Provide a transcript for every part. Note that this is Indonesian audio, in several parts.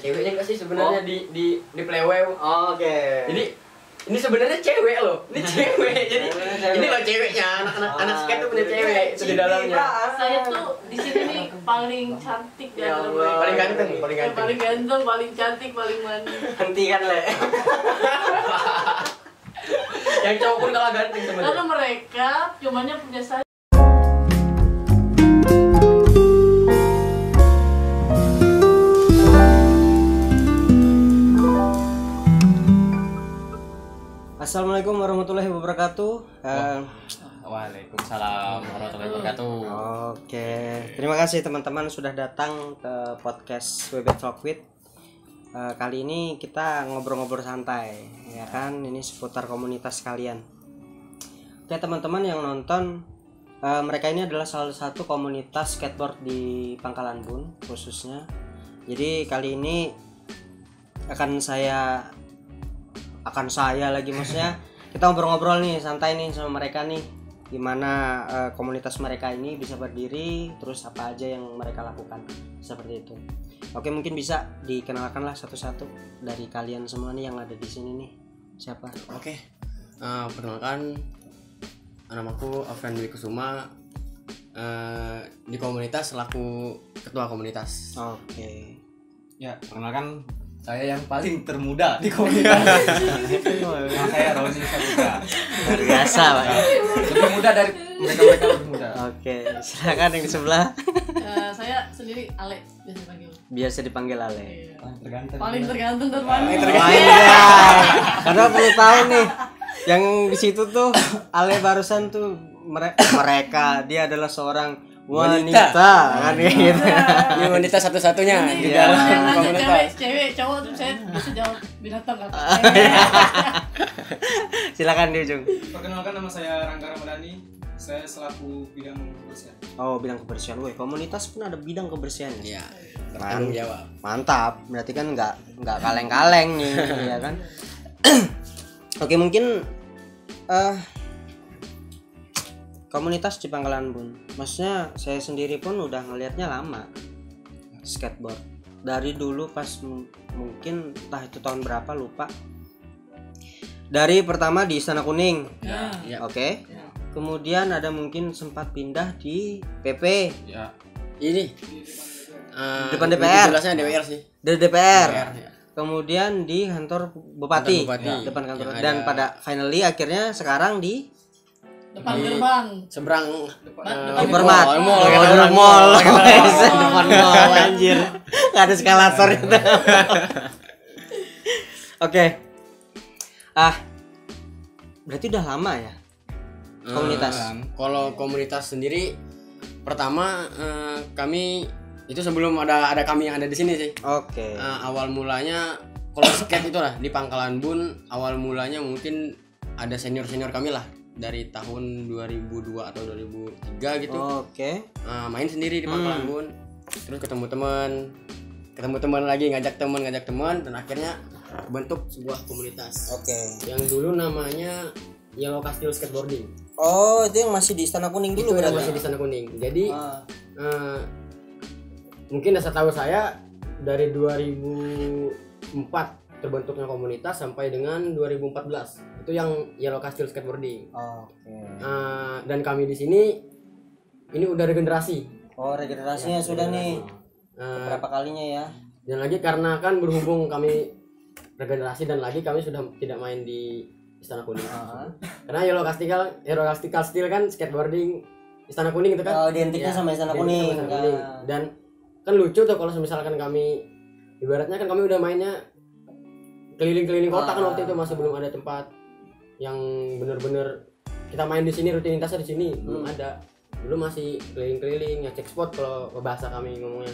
ceweknya enggak sih sebenarnya di Plewew. Oke. Jadi ini sebenarnya cewek loh. Ini cewek. Jadi ini loh ceweknya. Anak skate tuh punya cewek itu di dalamnya. Saya tuh di sini nih paling cantik Ya dan Allah, paling ganteng, paling paling ganteng. ganteng, paling cantik, paling manis. Hentikan Le. Yang cowok pun kalah ganteng Karena sebenarnya. mereka cumannya punya saya. Assalamualaikum warahmatullahi wabarakatuh. Waalaikumsalam warahmatullahi wabarakatuh. Oke, terima kasih teman-teman sudah datang ke podcast WB Talk With. Kali ini kita ngobrol-ngobrol santai, ya kan? Ini seputar komunitas kalian. Oke teman-teman yang nonton, mereka ini adalah salah satu komunitas skateboard di Pangkalan Bun khususnya. Jadi kali ini akan saya lagi maksudnya kita ngobrol-ngobrol nih santai nih sama mereka nih gimana komunitas mereka ini bisa berdiri, terus apa aja yang mereka lakukan seperti itu. Oke, mungkin bisa dikenalkan lah satu-satu dari kalian semua nih yang ada di sini nih. Siapa? Oke. Perkenalkan, namaku Afran Dwi Kusuma, di komunitas selaku ketua komunitas. Oke. Ya, perkenalkan saya yang paling termuda di komunitas. Nama saya Roni Saputra. Luar biasa, Pak. Lebih muda dari mereka lebih muda. Oke, silakan yang di sebelah. Saya sendiri Ale biasa panggil. Biasa dipanggil Ale. Iya. Tergantung. Paling tergantung dan manis. Karena perlu tahu nih, yang di situ tuh Ale barusan tuh mereka dia adalah seorang wanita kan kayak gitu. Ini wanita satu-satunya di Iya. dalam Nanya komunitas. cewek, cowok tuh saya bisa jawab binatang apa? Silakan di ujung. Perkenalkan, nama saya Rangga Ramadhani. Saya selaku bidang kebersihan. Oh, bidang kebersihan. Woi, komunitas pun ada bidang kebersihan ya. Iya, bertanggung jawab. Mantap. Berarti kan nggak kaleng-kaleng nih, ya kan? Oke, mungkin komunitas di Pangkalan Bun. Maksudnya saya sendiri pun udah ngelihatnya lama skateboard. Dari dulu pas mungkin entah itu tahun berapa lupa. Dari pertama di Istana Kuning. Ya. Oke. Kemudian ada mungkin sempat pindah di PP, Ya. Ini Depan DPR. Jelasnya DPR sih. dari DPR. ya. Kemudian di kantor Bupati, Kantor Bupati. depan kantor. Yang Dan ada- pada finally akhirnya sekarang di Depan gerbang. Seberang Hypermart. Mall. Mall. Depan mall anjir. Enggak ada eskalator itu. Oke. Berarti udah lama ya komunitas. Kalau komunitas sendiri pertama kami itu sebelum ada kami yang ada di sini sih. Oke. Awal mulanya kalau skate itu lah di Pangkalan Bun, awal mulanya mungkin ada senior kami lah dari tahun 2002 atau 2003 gitu. Oke. Main sendiri di Pangkalan Bun, terus ketemu teman lagi, ngajak teman dan akhirnya bentuk sebuah komunitas Oke. yang dulu namanya Yellow Castle Skateboarding. Oh, itu yang masih di Istana Kuning Itu dulu yang berarti. masih di Istana Kuning. Jadi mungkin dasar tahu saya dari 2004 terbentuknya komunitas sampai dengan 2014 itu yang Yellow Castle Skateboarding. Oke. Dan kami di sini ini udah regenerasi. Oh, regenerasinya sudah nih. Nah, Berapa kalinya ya? dan lagi karena kan berhubung kami regenerasi dan lagi kami sudah tidak main di Istana Kuning. Karena Yellow Castle Steel kan skateboarding Istana Kuning itu kan. Oh, identiknya sama Istana identiknya Kuning. sama Istana Kuning. Dan kan lucu tuh kalau misalkan kami ibaratnya kan kami udah mainnya keliling-keliling kota kan waktu itu masih belum ada tempat yang bener-bener kita main di sini rutinitasnya di sini belum ada. Dulu masih keliling-keliling ngecek spot kalau bahasa kami ngomongnya.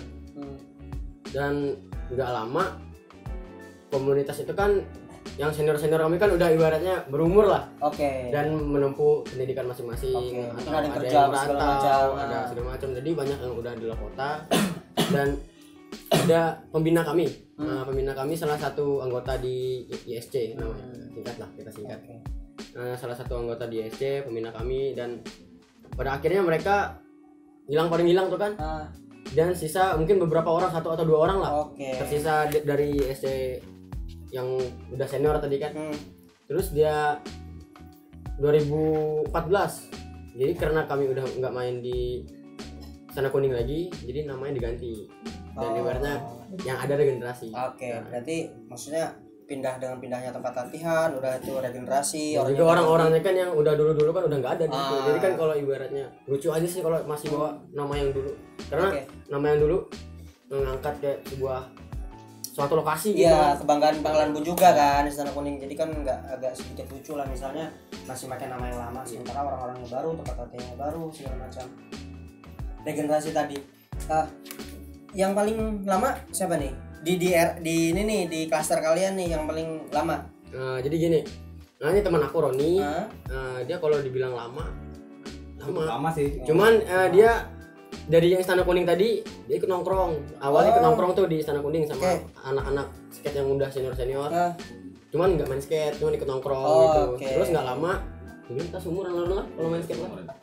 Dan nggak lama komunitas itu kan yang senior kami kan udah ibaratnya berumur lah Oke. dan menempuh pendidikan masing-masing. Oke, Atau mungkin ada yang ada kerja yang apa segala merantau, macam. ada segala macam. Jadi banyak yang udah di luar kota dan ada pembina kami. Nah, pembina kami salah satu anggota di ISC namanya. Singkat lah, kita singkat. Salah satu anggota di ISC, pembina kami, dan pada akhirnya mereka pada ngilang tuh kan. dan sisa mungkin beberapa orang, 1 atau 2 orang lah. Oke. Tersisa dari SD yang udah senior tadi kan. Terus dia 2014, jadi karena kami udah nggak main di Istana Kuning lagi, jadi namanya diganti. Dan ibaratnya yang ada regenerasi. Oke, berarti maksudnya dengan pindahnya tempat latihan, udah itu regenerasi. Dan juga orang-orangnya kan yang udah dulu kan udah nggak ada di situ. Jadi kan kalau ibaratnya lucu aja sih kalau masih bawa nama yang dulu. Karena nama yang dulu mengangkat kayak sebuah suatu lokasi gitu. Iya, kebanggaan Pangkalan Bun juga kan Istana Kuning. Jadi kan nggak agak sedikit lucu lah, misalnya masih pakai nama yang lama, sementara orang-orangnya baru, tempat latihannya baru, segala macam. Regenerasi tadi. Yang paling lama siapa nih? Di ini nih, di klaster kalian nih yang paling lama. Jadi gini. Nah, ini teman aku Roni. Dia kalau dibilang lama sih. Cuman dia dari yang Istana Kuning tadi dia ikut nongkrong. Awalnya ikut nongkrong tuh di Istana Kuning sama anak-anak skate yang udah senior-senior. Cuman nggak main skate, cuman ikut nongkrong gitu. Terus nggak lama, mungkin kita seumuran lah kalau main skate lah.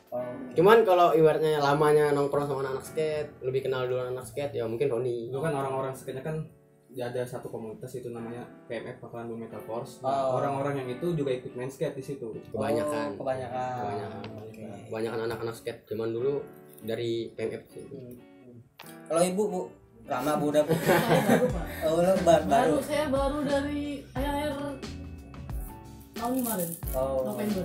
Cuman kalau ibaratnya lamanya nongkrong sama anak skate, lebih kenal dulu anak skate ya mungkin Roni. Itu kan orang-orang skate-nya kan ada satu komunitas itu namanya PMF Pangkalan Bun Metal Force. Orang-orang yang itu juga ikut main skate di situ. Kebanyakan anak-anak skate zaman dulu dari PMF sih. Kalau ibu Bu lama Bu udah Bu. Baru saya baru dari akhir tahun kemarin. November.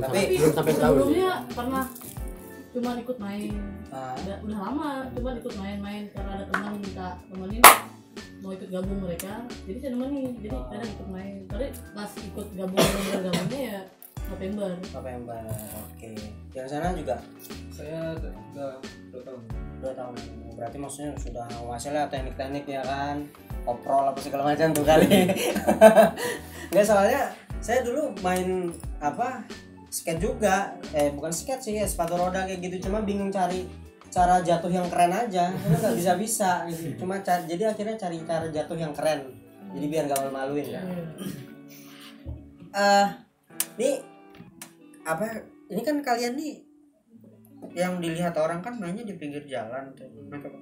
Tapi belum sampai tahun. Sebelumnya pernah cuma ikut main. Udah lama cuma ikut main-main karena ada teman minta temenin mau ikut gabung mereka. Jadi saya nemenin. Jadi kadang ikut main. Tapi pas ikut gabungnya ya November. Oke. Yang sana juga Saya udah 2 tahun. 2 tahun. Berarti maksudnya sudah menguasai lah teknik-teknik ya kan, oprol apa segala macam tuh kali. Nggak, soalnya saya dulu main skate juga, bukan skate sih ya, sepatu roda kayak gitu, cuma bingung cari cara jatuh yang keren aja, karena nggak bisa gitu. Cuma jadi akhirnya cari cara jatuh yang keren, jadi biar nggak malu-maluin ya. Ini kan kalian nih yang dilihat orang kan mainnya di pinggir jalan tuh.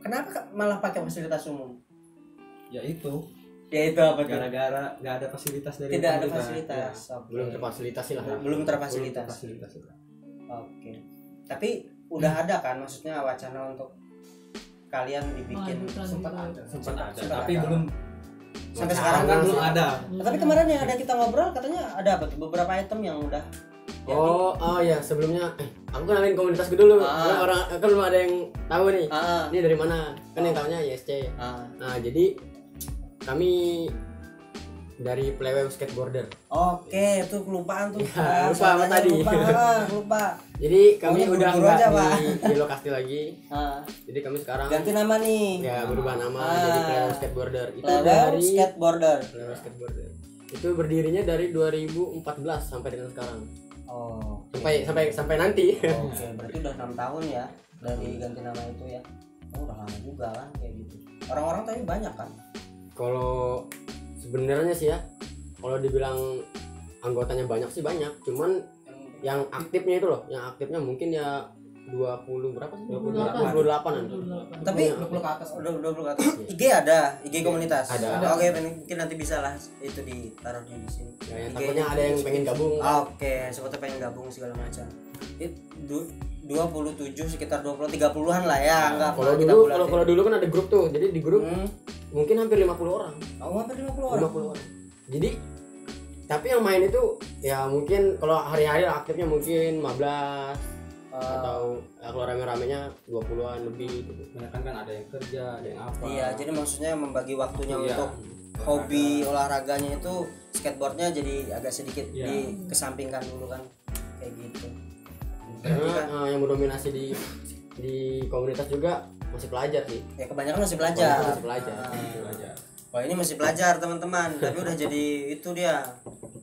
Kenapa malah pakai fasilitas umum? Ya itu apa tuh? gara-gara nggak ada fasilitas dari Tidak ada pemerintah. fasilitas. Ya. Oke. Belum terfasilitasi lah. Belum terfasilitasi. Oke. Tapi udah ada kan maksudnya wacana untuk kalian dibikin Sempat ada, Sempat tapi ada. belum Sampai sekarang kan belum ada. Tapi kemarin yang ada kita ngobrol katanya ada apa tuh? Beberapa item yang udah Oh ya, sebelumnya aku kenalin komunitasku dulu. Orang kan belum ada yang tahu nih. Ini dari mana? Kan yang tahunya ISC. Nah, jadi kami dari Playwew Skateboarder. Oke, itu kelupaan tuh. Ya, lupa apa tadi. Lupa. Jadi kami Pokoknya udah buru-buru nggak aja, Pak. di lokasi lagi. Jadi kami sekarang Ganti nama nih. ya berubah nama jadi Playwew Skateboarder. Itu Playwew dari Skateboarder. Playwew Skateboarder. Itu berdirinya dari 2014 sampai dengan sekarang. Sampai nanti. Oke, berarti udah 6 tahun ya dari ganti nama itu ya. Udah lama juga kan kayak gitu. Orang-orang tadi banyak kan? Kalau sebenarnya sih ya, kalau dibilang anggotanya banyak sih banyak, cuman yang aktifnya itu loh, yang aktifnya mungkin ya 20 berapa sih? 28-an. Tapi 20 ke atas. udah ke atas. IG ada, IG komunitas. Ada. Oke, mungkin nanti bisa lah itu ditaruh di sini. Ya, yang takutnya ada yang pengen gabung. Oke, sebetulnya pengen gabung segala macam. Itu 27 sekitar 20-30-an lah ya, enggak. Kalau dulu kan ada grup tuh. Jadi di grup mungkin hampir 50 orang. Hampir 50 orang. 50 orang. Jadi tapi yang main itu ya mungkin kalau hari-hari aktifnya mungkin 15 atau ya, kalau rame-ramenya 20-an lebih gitu. Banyak kan ada yang kerja, ada yang apa. Iya, jadi maksudnya membagi waktunya Iya. untuk hobi olahraganya itu skateboardnya jadi agak sedikit dikesampingkan dulu kan kayak gitu. Karena yang mendominasi di komunitas juga masih pelajar sih. Ya kebanyakan masih belajar. Masih pelajar. Wah, ini masih pelajar teman-teman, tapi udah jadi itu dia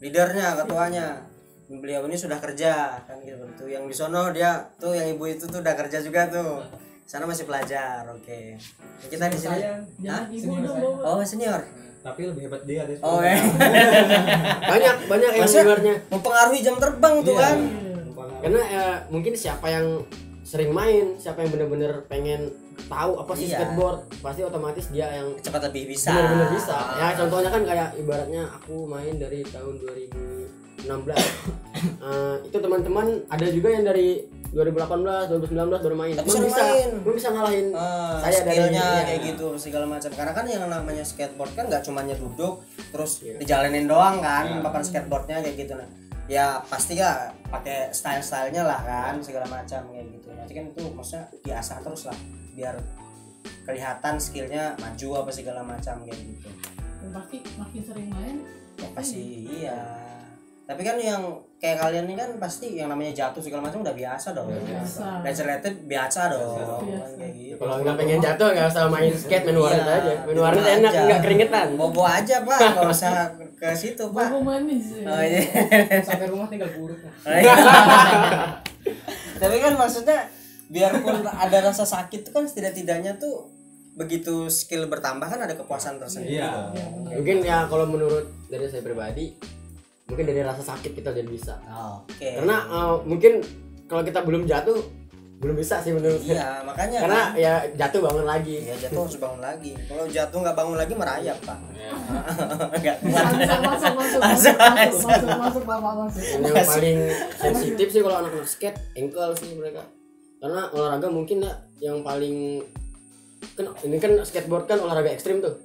leadernya, ketuanya. Beliau ini sudah kerja kan gitu. Tuh yang di sono dia tuh yang ibu itu tuh udah kerja juga tuh. Sana masih pelajar. Oke. Ya, kita di sini. Jangan ibu Senior dong, saya. bawa. Oh, senior. Tapi lebih hebat dia deh. Oh, Banyak yang Masa? sebenarnya. mempengaruhi jam terbang tuh Iya. kan. Karena mungkin siapa yang sering main, siapa yang bener-bener pengen tahu apa sih Iya. skateboard, pasti otomatis dia yang cepat lebih bisa. benar-benar bisa. Ya contohnya kan kayak ibaratnya aku main dari tahun 2016. Itu teman-teman ada juga yang dari 2018, 2019 baru main. Tapi Cuma sering main. bisa ngalahin saya dari skillnya iya. kayak gitu segala macam. Karena kan yang namanya skateboard kan nggak cuma duduk terus Iya. dijalanin doang kan, Iya. papan skateboardnya kayak gitu. Nah, ya pasti ya pakai stylenya lah kan segala macam kayak gitu. Nanti kan itu maksudnya diasah terus lah biar kelihatan skillnya maju apa segala macam kayak gitu. Dan pasti makin sering main Ya pasti iya. Tapi kan yang kayak kalian ini kan pasti yang namanya jatuh segala macam udah biasa dong. biasa. Lecet-lecet biasa dong. Biasa. Kayak gitu. Kalau nggak pengen jatuh nggak usah main skate, main warnet Iya, aja. Main warnet di rumah enak, aja. nggak keringetan. Bobo aja pak, nggak usah ke situ pak. Baru manis Oh, iya. Sampai rumah tinggal buruk. Tapi kan maksudnya biarpun ada rasa sakit tuh kan setidak-tidaknya tuh begitu skill bertambah kan ada kepuasan tersendiri. Iya. Mungkin ya kalau menurut dari saya pribadi, mungkin dari rasa sakit kita jadi bisa. Oke. Karena mungkin kalau kita belum jatuh belum bisa sih menurut saya. Iya makanya. Karena kan, ya jatuh bangun lagi. ya jatuh harus bangun lagi. Kalau jatuh nggak bangun lagi merayap pak. Nggak masuk bapak masuk. Dan yang paling sensitif sih kalau anak-anak skate ankle sih mereka. Karena olahraga mungkin ya yang paling kan ini kan skateboard kan olahraga ekstrim tuh.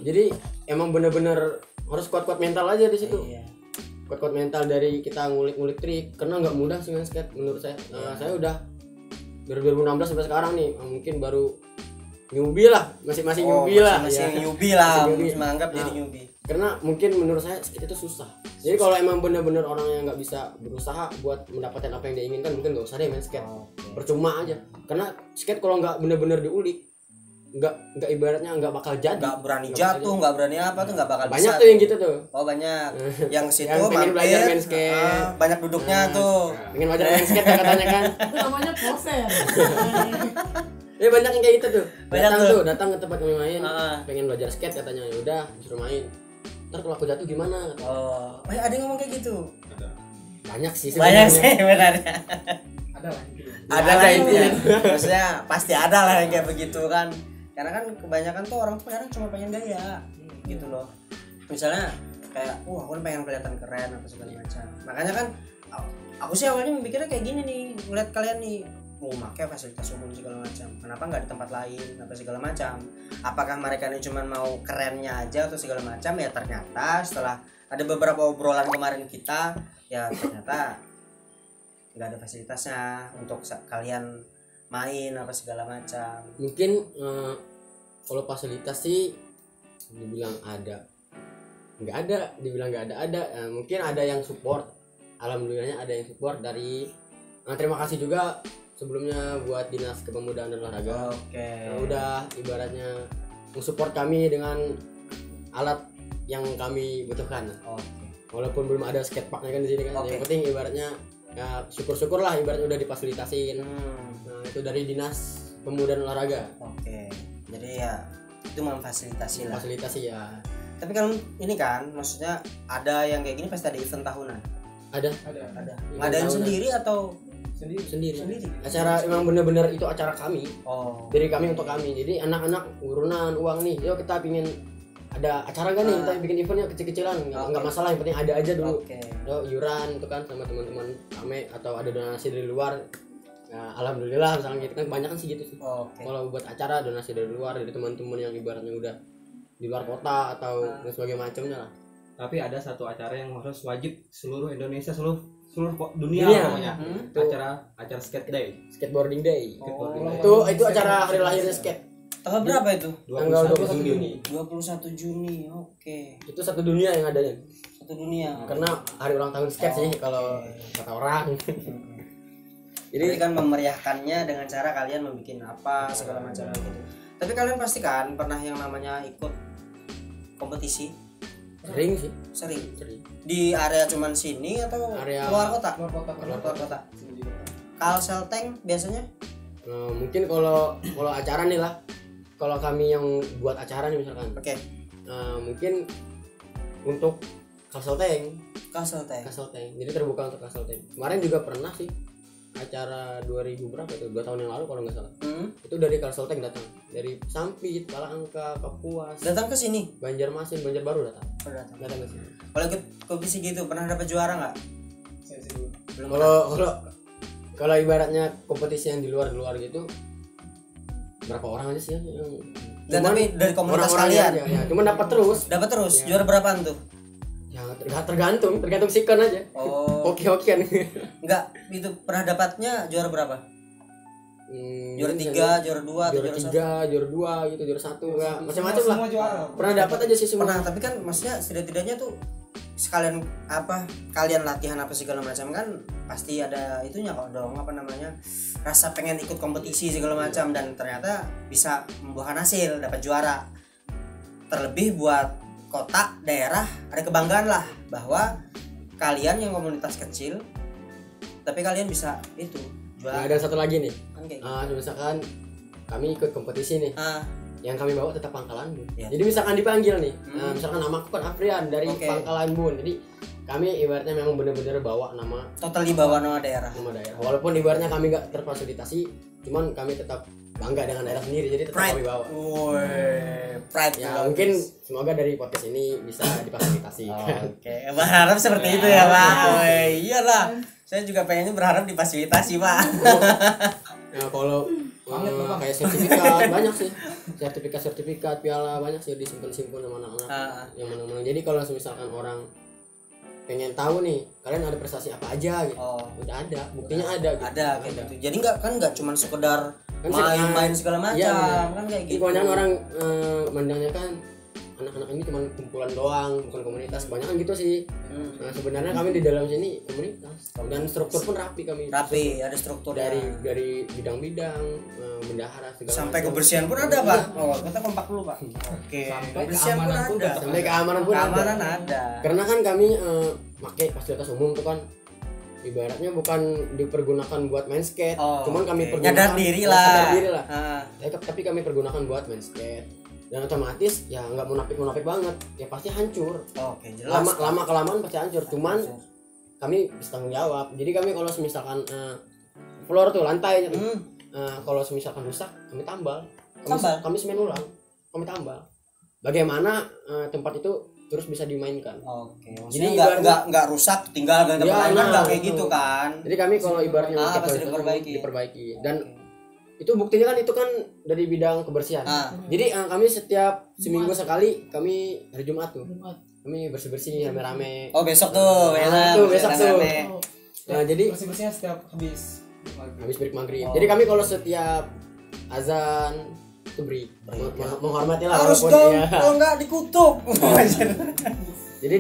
Jadi emang bener-bener harus kuat-kuat mental aja di situ. Iya. Kuat-kuat mental dari kita ngulik-ngulik trik karena nggak mudah sih main skate menurut saya. Saya udah dari 2016 sampai sekarang nih mungkin baru newbie lah, masih newbie lah. Masih Ya. newbie lah. Masih newbie. Menganggap jadi Nah, newbie. Karena mungkin menurut saya skate itu susah. Jadi kalau emang bener-bener orang yang nggak bisa berusaha buat mendapatkan apa yang dia inginkan mungkin nggak usah deh main skate. Percuma aja. Karena skate kalau nggak bener-bener diulik, nggak ibaratnya nggak bakal jadi. Nggak berani Nggak jatuh, bakal nggak berani apa tuh nggak bakal jadi. Banyak bisa. tuh yang gitu tuh. Oh banyak. Yang situ Yang pengen belajar main skate. banyak duduknya tuh. Pengen belajar main skate katanya kan. Itu namanya poser. Ya banyak yang kayak gitu tuh. Banyak Datang tuh. datang ke tempat kami main, Ah. pengen belajar skate katanya. Ya udah, disuruh main. Ntar kalau aku jatuh gimana? Kata. Oh, ada yang ngomong kayak gitu. Banyak sih Banyak sebenarnya. sih benernya. Ada lah gitu. Ada lah intinya. Maksudnya pasti ada lah yang kayak begitu kan. Karena kan kebanyakan tuh orang tuh kadang cuma pengen gaya gitu loh. Misalnya kayak, aku kan pengen kelihatan keren atau segala macam. Makanya kan aku sih awalnya mikirnya kayak gini nih, ngeliat kalian nih pakai fasilitas umum segala macam. Kenapa nggak di tempat lain apa segala macam? Apakah mereka ini cuma mau kerennya aja atau segala macam? Ya ternyata setelah ada beberapa obrolan kemarin kita, ya ternyata nggak ada fasilitasnya untuk kalian main apa segala macam. Mungkin kalau fasilitas sih dibilang ada, nggak ada, dibilang nggak ada. Mungkin ada yang support. Alhamdulillahnya ada yang support dari. Terima kasih juga sebelumnya buat Dinas Kepemudaan dan Olahraga. Oke. Udah ibaratnya mensupport kami dengan alat yang kami butuhkan. Oke. Walaupun belum ada skateparknya kan di sini kan. Oke. Yang penting ibaratnya ya syukur-syukur lah ibaratnya udah difasilitasin. Nah, itu dari Dinas Pemuda dan Olahraga. Oke. Jadi ya itu memfasilitasi lah. Fasilitasi ya. Tapi kan ini kan maksudnya ada yang kayak gini pasti ada event tahunan. Ada Ada. Event Ngadain tahunan. sendiri atau sendiri. Sendiri. Acara emang bener-bener itu acara kami. oh. Dari kami untuk kami. Jadi anak-anak urunan uang nih. Yuk kita pingin ada acara gak nih, kita bikin eventnya kecil-kecilan, nggak masalah, yang penting ada aja dulu. Oke. Iuran itu kan sama teman-teman kami atau ada donasi dari luar. Nah, alhamdulillah misalnya gitu kan kebanyakan sih gitu sih. Oke. Kalau buat acara donasi dari luar dari teman-teman yang ibaratnya udah di luar kota atau dan sebagainya macamnya lah. Tapi ada satu acara yang harus wajib seluruh Indonesia, seluruh dunia Dunia. pokoknya. Itu Acara skate day. skateboarding day. Skateboarding day. Itu acara hari lahirnya skate. Tanggal berapa itu? Tanggal 21 Juni. 21 Juni. Oke. Itu satu dunia yang adanya. Satu dunia. Karena hari ulang tahun skate sih kalau kata orang. Jadi kan memeriahkannya dengan cara kalian membuat apa segala macam gitu. Tapi kalian pasti kan pernah yang namanya ikut kompetisi? Sering sih, Sering. sering. Di area cuman sini atau Area luar kota? Luar Luar kota. Kalsel tank biasanya? Mungkin kalau acara nih lah, kalau kami yang buat acara nih misalkan, Oke. mungkin untuk Castle Tank, Kalsel tank. jadi terbuka untuk Castle Tank. Kemarin juga pernah sih acara 2000 berapa itu 2 tahun yang lalu kalau nggak salah. Itu dari Kalsoltek datang, dari Sampit, Palangka, Kapuas, Datang ke sini. Banjarmasin, Banjarbaru datang Datang. datang ke sini. Kalau ikut kompetisi gitu pernah dapat juara nggak? Saya sih dulu. Belum. Kalau ibaratnya kompetisi yang di luar gitu berapa orang aja sih yang Dan cuman tapi dari komunitas orang-orangnya kalian aja, ya. Cuman dapat terus dapat terus. Ya. Juara berapaan tuh? ya tergantung sikon aja. Oh. Hoki-hokian. Enggak, itu pernah dapatnya juara berapa? Juara 3, juara 2, atau juara juara 3, juara 2 gitu, juara 1 enggak macam-macam lah. Semua juara. Pernah dapat aja sih 1? semua. Pernah, tapi kan maksudnya setidak-tidaknya tuh sekalian apa kalian latihan apa segala macam kan pasti ada itunya kok dong apa namanya rasa pengen ikut kompetisi segala macam dan ternyata bisa membuahkan hasil dapat juara. Terlebih buat kota daerah ada kebanggaan lah bahwa kalian yang komunitas kecil tapi kalian bisa itu Nah, juara dan satu lagi nih. kan kayak gitu. Misalkan kami ikut kompetisi nih. Yang kami bawa tetap Pangkalan Bun. Ya. Jadi misalkan dipanggil nih, misalkan namaku kan Afrian dari Oke. Pangkalan Bun. Jadi kami ibaratnya memang benar-benar bawa nama Total di bawah nama daerah. daerah. Walaupun ibaratnya kami nggak terfasilitasi, cuman kami tetap bangga dengan daerah sendiri. Jadi tetap kami bawa. Pride Ya tuh. mungkin semoga dari podcast ini bisa difasilitasi. Oke, berharap seperti itu ya Pak. Iyalah, saya juga pengennya berharap difasilitasi Pak. Nah, kalau kayak sertifikat banyak sih, sertifikat piala banyak sih disimpan sama anak-anak yang mana-mana. Jadi kalau misalkan orang pengen tahu nih kalian ada prestasi apa aja gitu, udah ada, buktinya ada. Gitu. Ada kayak gitu. Jadi nggak cuma sekedar Kan main segala macam, iya, bener. kan kayak Jadi gitu. kebanyakan orang mandangnya kan anak-anak ini cuma kumpulan doang, bukan komunitas. Kebanyakan gitu sih. Nah, sebenarnya kami di dalam sini komunitas dan struktur pun rapi kami. Rapi, ada struktur dari bidang-bidang, bendahara segala sampai macam. kebersihan pun ada Pak. Oh, kita kompak dulu Pak. Oke. Kebersihan pun ada. Sampai keamanan pun Keamanan ada. ada. Karena kan kami pakai fasilitas umum tuh kan ibaratnya bukan dipergunakan buat main skate, cuman kami pergunakan nyadar diri lah. Tapi kami pergunakan buat main skate. Dan otomatis ya nggak munafik banget, ya pasti hancur. Oke, jelas. Lama kelamaan pasti hancur. Cuman kami bisa tanggung jawab. Jadi kami kalau misalkan floor tuh lantainya tuh, kalau misalkan rusak kami tambal. Kami semen ulang, kami tambal. Bagaimana tempat itu terus bisa dimainkan. Oke. Jadi Jadi nggak rusak, tinggal ganti permainan nggak kayak gitu kan? Jadi kami kalau ibaratnya pasti diperbaiki. Dan itu buktinya kan itu kan dari bidang kebersihan. Jadi kami setiap seminggu sekali kami hari Jumat tuh kami bersih rame-rame. Oh besok tuh, besok tuh. Nah jadi bersih-bersihnya setiap habis break maghrib. Jadi kami kalau setiap azan itu break. Menghormati lah harus walaupun dong, ya. kalau nggak dikutuk. Jadi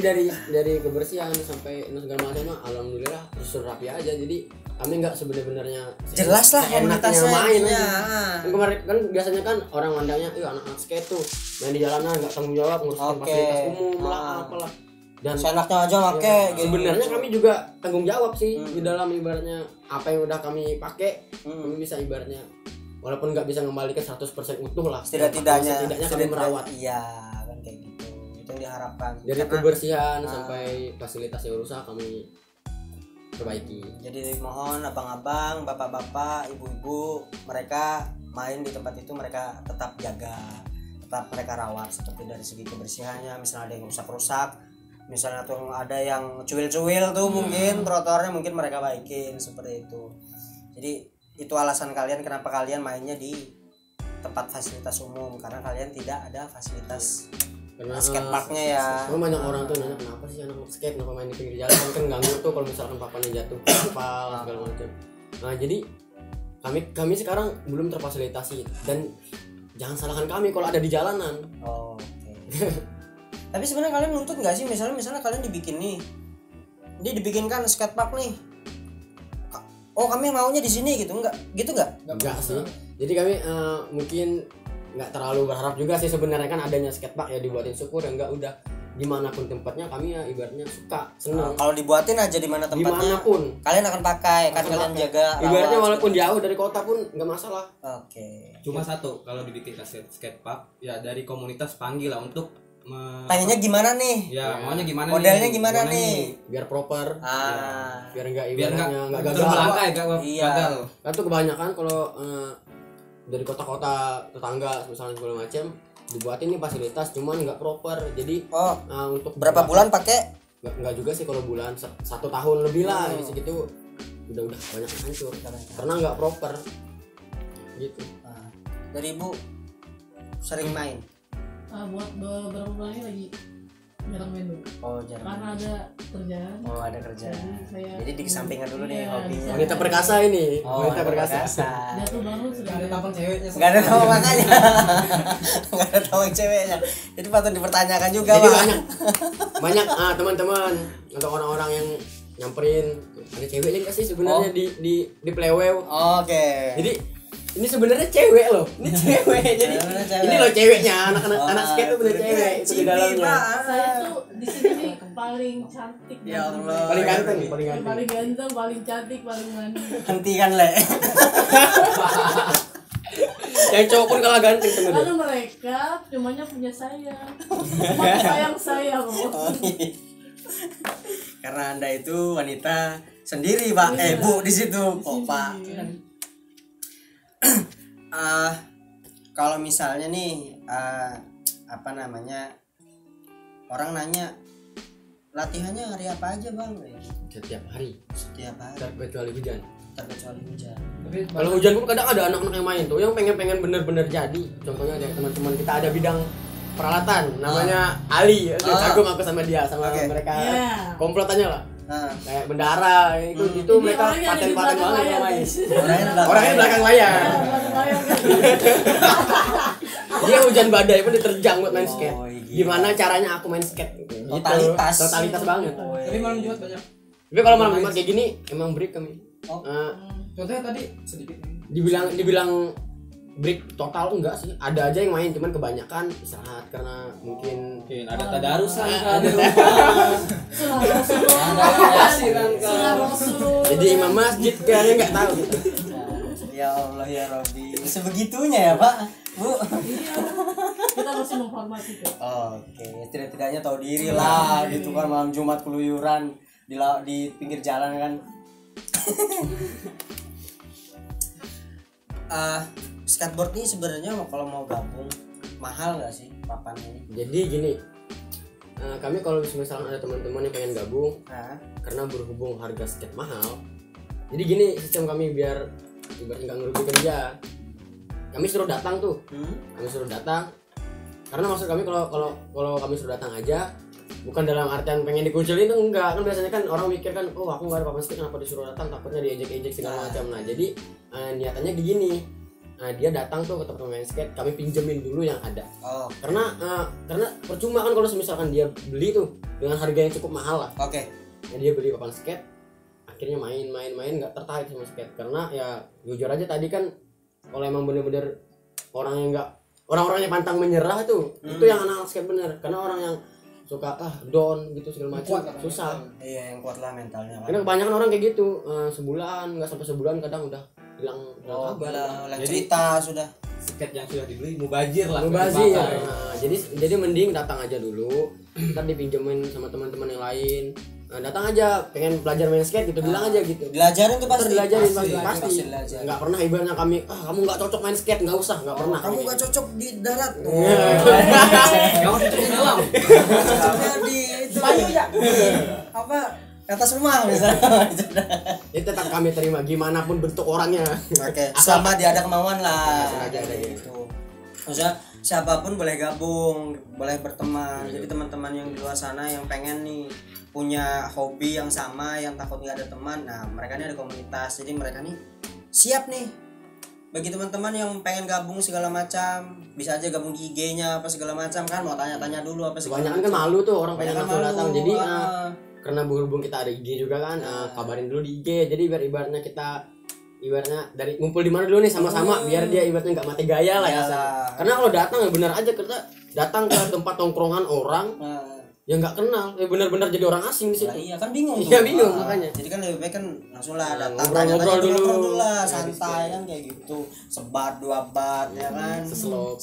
dari kebersihan sampai segala macam alhamdulillah terus rapi aja. Jadi kami nggak sebenarnya Jelas lah komunitasnya main intinya. aja. Kan kemarin kan biasanya kan orang mandangnya anak-anak skate tuh main di jalanan nggak tanggung jawab ngurusin fasilitas umum lah apalah. Dan seenaknya aja make gitu. Sebenarnya kami juga tanggung jawab sih di dalam ibaratnya apa yang udah kami pakai kami bisa ibaratnya walaupun nggak bisa mengembalikan 100% utuh lah. Setidaknya kami merawat. Iya kan kayak gitu. Itu yang diharapkan. Dari kebersihan sampai fasilitas yang rusak kami perbaiki. Jadi mohon abang-abang, bapak-bapak, ibu-ibu mereka main di tempat itu mereka tetap jaga, tetap mereka rawat seperti dari segi kebersihannya. Misalnya ada yang rusak-rusak, misalnya tuh ada yang cuil-cuil tuh mungkin trotoarnya mungkin mereka baikin seperti itu. Jadi itu alasan kalian kenapa kalian mainnya di tempat fasilitas umum karena kalian tidak ada fasilitas. Karena skateparknya ya. Banyak orang tuh nanya kenapa sih anak skate kenapa main di pinggir jalan kan ganggu tuh kalau misalkan papannya jatuh kapal segala macam. Nah jadi kami sekarang belum terfasilitasi dan jangan salahkan kami kalau ada di jalanan. Oke. Tapi sebenarnya kalian nuntut nggak sih misalnya kalian dibikin nih, dia dibikinkan skatepark nih. Oh kami maunya di sini gitu nggak? Enggak sih. Jadi kami mungkin nggak terlalu berharap juga sih sebenarnya kan adanya skatepark ya dibuatin syukur ya enggak udah dimanapun tempatnya kami ya ibaratnya suka senang. Kalau dibuatin aja di mana tempatnya dimanapun kalian akan pakai kan kalian jaga ibaratnya walaupun jauh dari kota pun nggak masalah. Oke. Cuma satu kalau dibikin skatepark ya dari komunitas panggil lah untuk Pengennya gimana nih? Ya, maunya gimana Modelnya nih? gimana nih? Biar proper. Biar enggak Biar ibaratnya enggak gagal. terbelangkai, enggak Iya. gagal. Kan tuh kebanyakan kalau dari kota-kota tetangga misalnya segala macam dibuatin nih fasilitas cuman nggak proper. Jadi untuk Berapa bulan pakai? Nggak juga sih kalau bulan 1 tahun lebih lah segitu udah banyak yang hancur karena nggak proper gitu. Dari Ibu sering main? Buat beberapa bulan ini lagi jarang main dulu Jarang. karena ada kerjaan. Ada kerjaan. Saya Jadi dikesampingkan dulu nih Iya, hobinya. Wanita perkasa ini, wanita perkasa. jatuh bangun sudah Ada tampang ceweknya. Nggak ada tahu makanya. Nggak ada tahu ceweknya. Jadi patut dipertanyakan juga, Jadi Pak. banyak teman-teman untuk orang-orang yang nyamperin ada cewek nggak sih sebenarnya di plewew. Oke. Jadi ini sebenarnya cewek loh. Ini cewek. Jadi ini loh ceweknya, anak skate tuh bener cewek itu di dalamnya. saya tuh di sini nih paling cantik Ya dan Allah. Paling ganteng, paling paling ganteng. ganteng, paling cantik, paling manis. Hentikan, Le. Yang cowok pun kalah ganteng sebenarnya. Lalu mereka cumanya punya saya. Cuma sayang saya kok. Karena Anda itu wanita sendiri, Pak. Bu di situ, kok, Pak. Kalau misalnya nih orang nanya latihannya hari apa aja, Bang? Setiap hari, Setiap hari kecuali hujan. terkecuali hujan. Kalau hujan pun kadang ada anak-anak yang main tuh yang pengen bener-bener jadi. Contohnya ada teman-teman kita ada bidang peralatan namanya Ali. Kagum aku sama dia sama mereka komplotannya lah. Kayak bendara itu Ini mereka orangnya ada di paten-paten belakang banget layar, main. guys. Orangnya di belakang layar. Bayang kan? Dia hujan badai pun diterjang buat main skate. Oh, gila. Gimana caranya aku main skate? Gitu. Totalitas banget. Tapi malam Jumat banyak. Tapi kalau malam Jumat kayak gini emang break kami. Contohnya tadi sedikit. Dibilang break total enggak sih, ada aja yang main cuman kebanyakan istirahat karena mungkin Ada tadarusan kan. jadi imam masjid kayaknya nggak tahu gitu. Ya Allah ya Robbi. Sebegitunya ya, Pak. Bu. Kita masih menghormati kok. Oke, tidak-tidaknya tahu diri lah gitu kan malam Jumat keluyuran di pinggir jalan kan. Skateboard ini sebenarnya kalau mau gabung mahal nggak sih papan ini? Jadi gini, kami kalau misalkan ada teman-teman yang pengen gabung karena berhubung harga skate mahal, jadi gini sistem kami biar ibaratnya nggak ngerugikan dia. Kami suruh datang tuh, kami suruh datang karena maksud kami kalau kami suruh datang aja bukan dalam artian pengen dikucilin tuh enggak, kan biasanya kan orang mikir kan oh aku nggak ada papan skate kenapa disuruh datang, takutnya diejek-ejek segala macam. Nah jadi niatannya gini, dia datang tuh ke tempat main skate, kami pinjemin dulu yang ada. Karena percuma kan kalau misalkan dia beli tuh dengan harga yang cukup mahal lah. Ya, dia beli papan skate akhirnya main nggak tertarik sama skate karena ya jujur aja tadi kan kalau emang bener-bener orang-orang yang pantang menyerah tuh itu yang anak skate bener, karena orang yang suka down gitu segala macam susah. Iya, yang kuat lah mentalnya. Karena kebanyakan orang kayak gitu, sebulan nggak sampai sebulan kadang udah hilang kabar. Cerita sudah. Skate yang sudah dibeli mubazir lah. Mubazir. Nah, jadi mending datang aja dulu, ntar dipinjemin sama teman-teman yang lain. Nah, datang aja pengen belajar main skate gitu, bilang aja gitu. Dilajarin tuh pasti. Dilajarin Pasti. Nggak pernah ibaratnya kami kamu nggak cocok main skate, nggak usah, nggak pernah. Kamu nggak cocok di darat. Kamu cocok di dalam. Cocoknya di itu. Apa? Atas rumah misalnya. Itu tetap kami terima gimana pun bentuk orangnya. Oke, selama dia ada kemauan lah. Sengaja ada gitu. Maksudnya siapapun boleh gabung, boleh berteman. Jadi teman-teman yang di luar sana yang pengen nih punya hobi yang sama, yang takut nggak ada teman, nah mereka ini ada komunitas. Jadi mereka nih siap nih. Bagi teman-teman yang pengen gabung segala macam, bisa aja gabung di IG-nya apa segala macam kan, mau tanya-tanya dulu apa segala Kebanyakan kan malu tuh orang pengen Kebanyakan langsung malu. datang. Jadi karena berhubung kita ada IG juga kan, kabarin dulu di IG. Jadi biar ibaratnya kita dari ngumpul di mana dulu nih sama-sama, biar dia ibaratnya nggak mati gaya lah ya. Karena kalau datang ya benar aja kita datang ke tempat tongkrongan orang, yang nggak kenal, benar-benar jadi orang asing di situ. Lah, iya kan bingung tuh. Iya, bingung makanya. Jadi kan lebih baik kan langsung lah datang Ngobrol-ngobrol dulu. lah, santai kan kayak gitu. Sebat 2 bat ya kan. Seslop.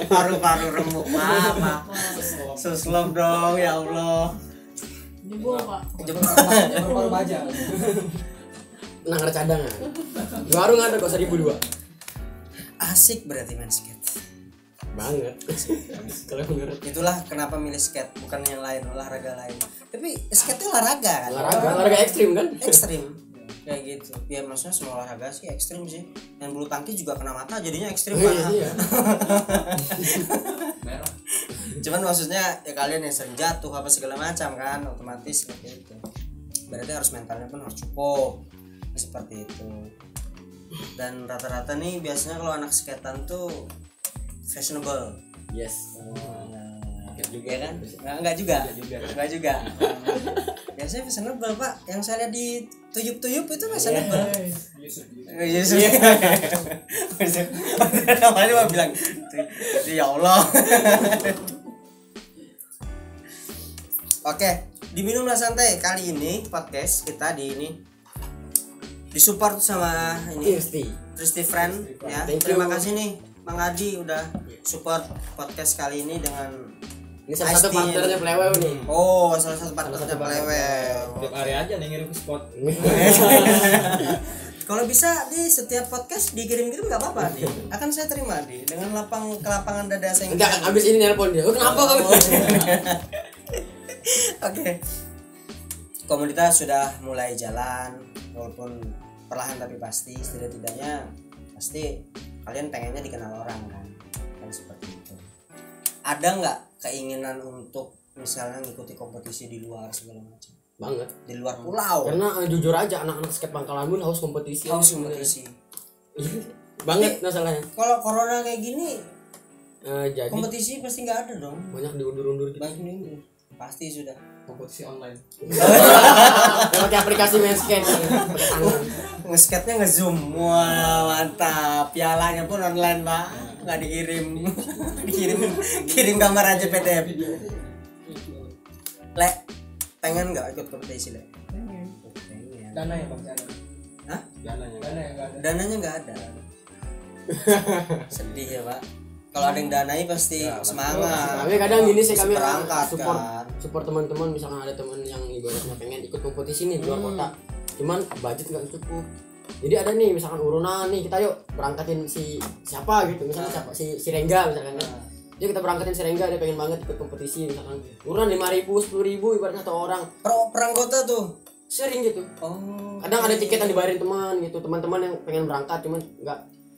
Paru-paru remuk apa. Seslop dong ya Allah. Jebol Pak. Baru aja. Nang ada cadangan. Di warung ada kok 1.002. Asik berarti main skate. Banget. Kalau menurut Itulah kenapa milih skate bukan yang lain, olahraga lain. Tapi skate itu olahraga kan? olahraga ekstrim kan? Ekstrim kayak gitu. Ya maksudnya semua olahraga sih ekstrim sih. Yang bulu tangkis juga kena mata jadinya ekstrim banget. Iya. Cuman maksudnya ya kalian yang sering jatuh apa segala macam kan otomatis seperti itu. Berarti harus mentalnya pun harus cukup. Seperti itu. Dan rata-rata nih biasanya kalau anak skatean tuh fashionable. Yes. Juga kan? Enggak juga. Biasanya fashionable, Pak. Yang saya lihat di tuyup-tuyup itu fashionable. Yes. Namanya mah bilang ya Allah. Oke, di Minumlah Santai kali ini podcast kita disupport sama ini Tristy Friend ya. Terima kasih nih Mang Adi udah support podcast kali ini dengan ini salah satu partnernya Plewew nih. Oh, salah satu partnernya Plewew. Tiap hari aja nih ngirim ke spot. Kalau bisa di setiap podcast dikirim-kirim nggak apa-apa nih. Akan saya terima nih dengan kelapangan dada saya. Enggak, abis ini nelpon dia. Kenapa kamu? Oke. Komunitas sudah mulai jalan walaupun perlahan tapi pasti setidaknya pasti kalian pengennya dikenal orang kan seperti itu. Ada nggak keinginan untuk misalnya ngikuti kompetisi di luar segala macam? Banget. Di luar pulau. Karena jujur aja anak-anak skate Pangkalan Bun haus kompetisi. Banget masalahnya. Kalau corona kayak gini Jadi kompetisi pasti nggak ada dong. banyak diundur-undur gitu. Banyak nih. Pasti sudah. Kompetisi online. Pakai aplikasi main skate pakai tangan. Nge-skate-nya nge-zoom. Wah, mantap. Pialanya pun online, Pak. Nggak dikirim. Kirim gambar aja PDF. Le, pengen nggak ikut kompetisi, Le? Pengen. Dana ya Bang, dana. Hah? Dananya. Dana yang enggak ada. Dananya nggak ada. Sedih ya, Pak. Kalau ada yang danai pasti semangat. Tapi kadang gini sih kami berangkat support teman-teman, misalkan ada teman yang ibaratnya pengen ikut kompetisi nih di luar kota. Cuman budget nggak cukup. Jadi ada nih misalkan urunan nih, kita yuk berangkatin siapa gitu, misalnya siapa si Rengga misalkan kan. Jadi kita berangkatin si Rengga, dia pengen banget ikut kompetisi misalkan. Urunan 5.000, 10.000 ibaratnya satu orang. Perang kota tuh. Sering gitu. Oh. Kadang ada tiket yang dibayarin teman gitu, teman-teman yang pengen berangkat cuman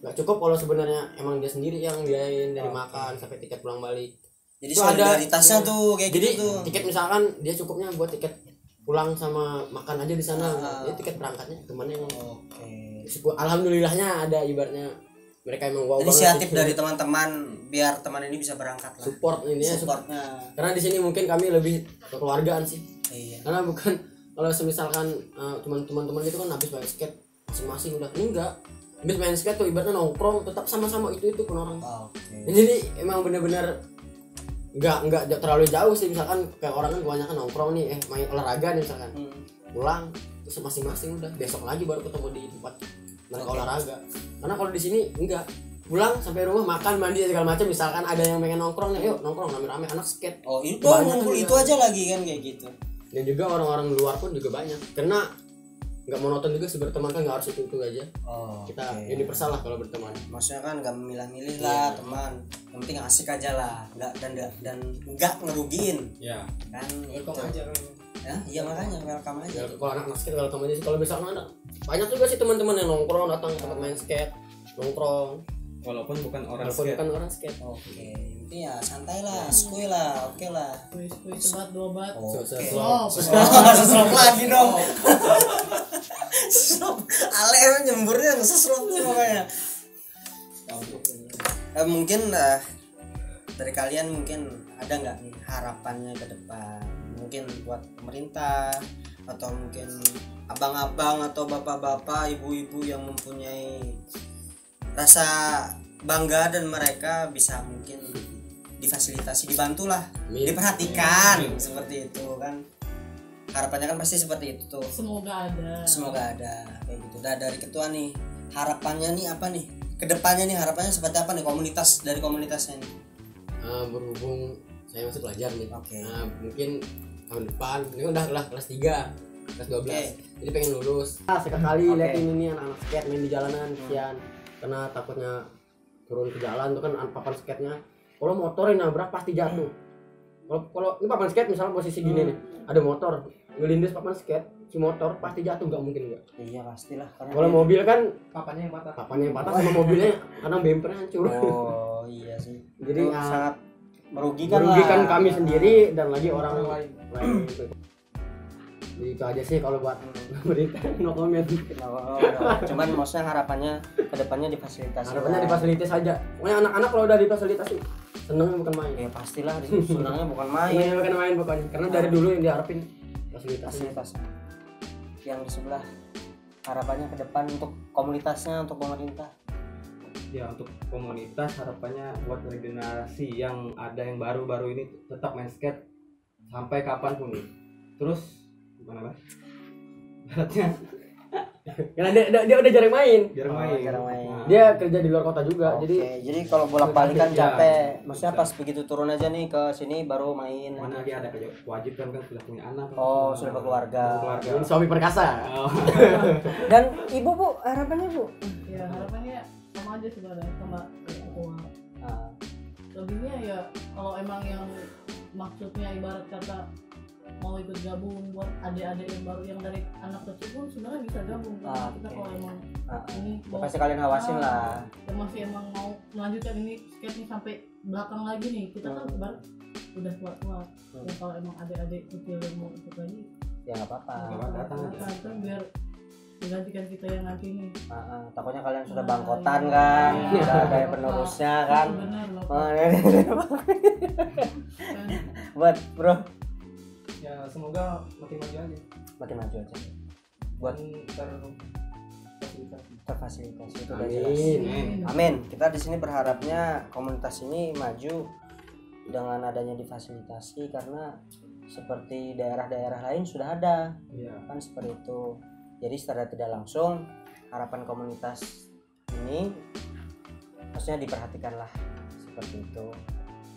nggak cukup kalau sebenarnya emang dia sendiri yang biayain dari makan sampai tiket pulang balik. Jadi Itu solidaritasnya ada, tuh kayak jadi, gitu tuh. tiket misalkan dia cukupnya buat tiket pulang sama makan aja di sana. Jadi tiket berangkatnya temannya yang alhamdulillahnya ada ibaratnya mereka emang wow banget. Inisiatif dari teman-teman biar teman ini bisa berangkat lah. Support ini ya. Supportnya. Karena di sini mungkin kami lebih kekeluargaan sih. Iya. Karena bukan kalau semisalkan teman-teman gitu kan habis main skate masing-masing udah enggak. Habis main skate tuh ibaratnya nongkrong tetap sama-sama itu pun orang. Oke. Jadi emang bener-bener nggak terlalu jauh sih, misalkan kayak orang kan kebanyakan nongkrong nih main olahraga nih misalkan pulang terus masing-masing udah besok lagi baru ketemu di tempat mereka olahraga. Karena kalau di sini enggak, pulang sampai rumah makan mandi segala macam, misalkan ada yang pengen nongkrong nih yuk nongkrong rame-rame anak skate. Oh itu ngumpul itu aja lagi kan kayak gitu. Dan juga orang-orang luar pun juga banyak karena nggak monoton juga sih berteman, kan nggak harus itu aja. Kita universal lah kalau berteman. Maksudnya kan nggak memilah-milih lah teman, yang penting asik aja lah, nggak dan nggak ngerugiin. Ya. Kan Welcome itu. aja kan. Ya, iya makanya welcome aja. Ya, kalau anak skate welcome aja sih. Kalau misalkan ada banyak juga sih teman-teman yang nongkrong datang tempat main skate nongkrong Walaupun bukan orang walaupun skate. bukan orang skate. Oke, ini ya santai lah, skuy lah, oke lah. Kuis sebat 2 bat. Oke. Seslop. Seslop lagi dong. Seslop. Ale nyemburnya seslop tuh makanya. Mungkin dari kalian mungkin ada nggak nih harapannya ke depan? Mungkin buat pemerintah atau mungkin abang-abang atau bapak-bapak, ibu-ibu yang mempunyai rasa bangga dan mereka bisa mungkin difasilitasi, dibantulah, Amin. diperhatikan seperti itu kan. Harapannya kan pasti seperti itu tuh. Semoga ada Kayak gitu. Nah, dari ketua nih, harapannya nih apa nih? Kedepannya nih harapannya seperti apa nih dari komunitasnya nih? Berhubung saya masih pelajar nih. Oke. Mungkin tahun depan ini udah kelas 3, kelas 12. Oke. Jadi pengen lulus. Sekali Oke. liatin ini anak-anak skate main di jalanan kesian. Karena takutnya turun ke jalan tuh kan papan skate-nya. Kalau motor yang nabrak pasti jatuh. Kalau ini papan skate misalnya posisi gini nih, ada motor ngelindes papan skate, si motor pasti jatuh, nggak mungkin nggak. Iya pastilah. Kalau mobil kan Papannya yang patah. papannya yang patah sama mobilnya karena bempernya hancur. Oh iya sih. Jadi Itu sangat merugikan lah. kami sendiri dan lagi orang lain. Jadi itu aja sih kalau buat pemerintah, no comment. No. Cuman maksudnya harapannya kedepannya difasilitasi. Harapannya difasilitasi aja. Pokoknya anak-anak kalau udah difasilitasi senengnya bukan main. Ya pastilah senangnya bukan main. Senengnya bukan main pokoknya. Karena dari dulu yang diharapin fasilitasi. Fasilitas. Yang di sebelah harapannya ke depan untuk komunitasnya, untuk pemerintah. Ya untuk komunitas harapannya buat regenerasi yang ada yang baru-baru ini tetap main skate sampai kapanpun nih. Terus gimana Bang? Beratnya Karena dia udah jarang main. jarang Oh, main. jarang main. Nah, Dia kerja di luar kota juga. Oke, Jadi jadi kalau bolak-balik kan Iya, capek. Maksudnya bisa. pas begitu turun aja nih ke sini baru main. mana dia ada kewajiban kan sudah punya anak. Oh, sudah berkeluarga. ini suami perkasa. Oh. Dan ibu Bu, harapannya Bu? ya harapannya sama aja sebenarnya sama kayak ketua. Ah, Lebihnya ya kalau emang yang maksudnya ibarat kata mau ikut gabung buat adik-adik yang baru yang dari anak kecil pun sebenarnya bisa gabung karena kita Oke. kalau emang ah. ini Ya, pasti kalian awasin lah. kita masih emang mau melanjutkan ini skate nih sampai belakang lagi nih kita kan ibarat udah tua-tua ya kalau emang adik-adik kecil yang mau ikut lagi Ya nggak apa-apa. Datang aja. kan biar menggantikan kita yang nanti nih Takutnya kalian sudah bangkotan kan, Iya. udah ada yang penerusnya kan. benar loh Oh, kan. buat bro Ya semoga makin maju aja. makin maju aja. Buat terfasilitasi itu udah jelas. Amin. Amin. Kita di sini berharapnya komunitas ini maju dengan adanya difasilitasi karena seperti daerah-daerah lain sudah ada Iya. kan seperti itu. Jadi secara tidak langsung harapan komunitas ini maksudnya diperhatikanlah seperti itu.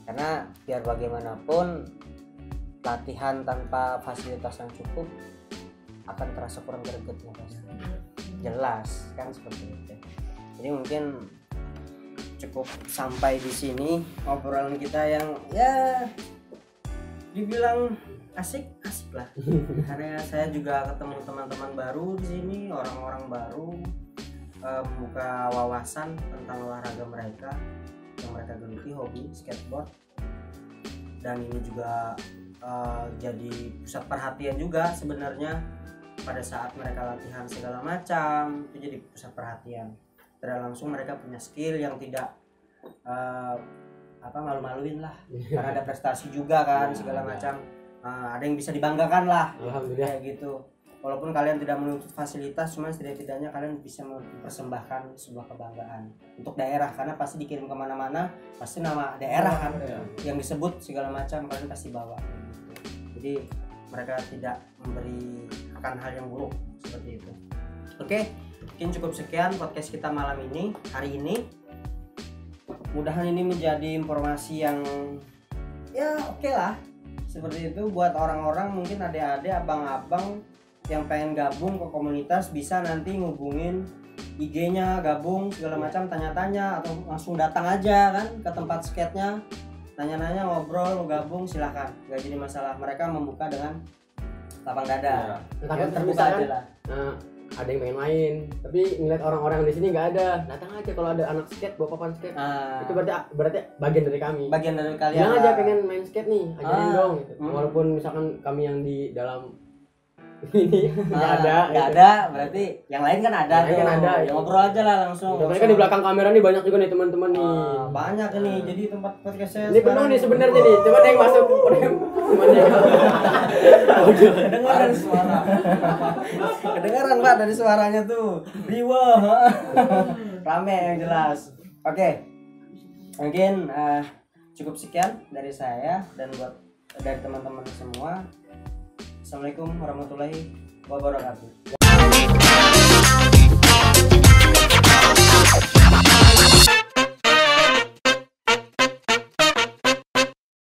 Karena biar bagaimanapun latihan tanpa fasilitas yang cukup akan terasa kurang gregetnya pasti. Jelas kan seperti itu. Jadi mungkin cukup sampai di sini obrolan kita yang ya dibilang asik lah. Karena saya juga ketemu teman-teman baru di sini, orang-orang baru, membuka wawasan tentang olahraga mereka yang mereka geluti, hobi skateboard. Dan ini juga jadi pusat perhatian juga sebenarnya pada saat mereka latihan segala macam, itu jadi pusat perhatian. Tidak langsung mereka punya skill yang tidak malu-maluin lah karena ada prestasi juga kan segala macam. Ada yang bisa dibanggakan lah. Alhamdulillah. Kayak gitu. Walaupun kalian tidak menuntut fasilitas, cuma setidaknya kalian bisa mempersembahkan sebuah kebanggaan untuk daerah, karena pasti dikirim kemana-mana pasti nama daerah kan yang disebut segala macam kalian pasti bawa. Jadi mereka tidak memberi akan hal yang buruk seperti itu. Oke, mungkin cukup sekian podcast kita malam ini, hari ini. Mudahan ini menjadi informasi yang ya oke lah. Seperti itu buat orang-orang, mungkin adik-adik, abang-abang yang pengen gabung ke komunitas bisa nanti ngubungin IG-nya, gabung segala macam, tanya-tanya atau langsung datang aja kan ke tempat skate-nya, nanya-nanya, ngobrol, gabung, silahkan, nggak jadi masalah. Mereka membuka dengan lapang dada, Takut terbuka misalkan aja lah. ada yang pengen main, tapi ngeliat orang-orang di sini nggak ada, datang aja kalau ada anak skate bawa papan skate. Itu berarti bagian dari kami. Bagian dari kalian. Bilang aja pengen main skate nih, ajarin dong gitu. Hmm. Walaupun misalkan kami yang di dalam ini nggak ada, nggak gitu. ada, berarti yang lain kan ada Yang lain tuh. kan ada, Ya, gitu. ngobrol aja lah langsung. Tapi kan di belakang kamera nih banyak juga nih teman-teman nih. Banyak ini, jadi tempat podcast saya Ini penuh nih sebenarnya nih, cuma ada yang masuk, cuman yang kedengaran suara. Kedengaran Pak dari suaranya tuh. Riwah. Rame yang jelas. Oke. Mungkin Cukup sekian dari saya dan dari teman-teman semua. Assalamualaikum warahmatullahi wabarakatuh.